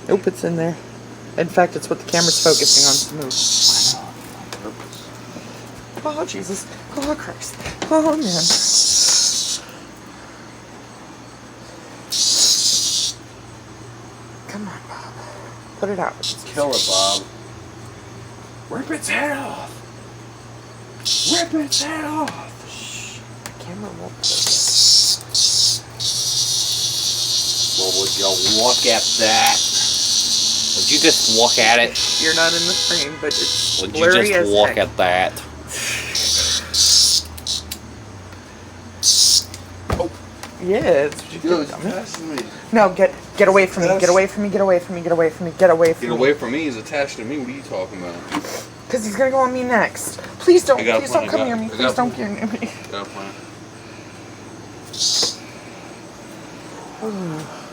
Nope, it's in there. In fact, it's what the camera's focusing on. Move. Oh, Jesus. Oh, Christ. Oh, man. Come on, Bob. Put it out. Kill it, Bob. Rip its head off. Rip its head off. Shh. The camera won't focus. Well, would you look at that? Would you just look at it? You're not in the frame, but it's Would you blurry just as look heck. at that? Oh. Yeah, it's what you Yo, did, it's dummy. attached to me. No, get away from me. Get away from me. Get away from me. Get away from me. Get away from me. Get away from me. He's attached to me. What are you talking about? Because he's going to go on me next. Please don't. I got a Please plan, don't come I near got- me. I got Please a don't plan. get near me. Got a plan. Ooh.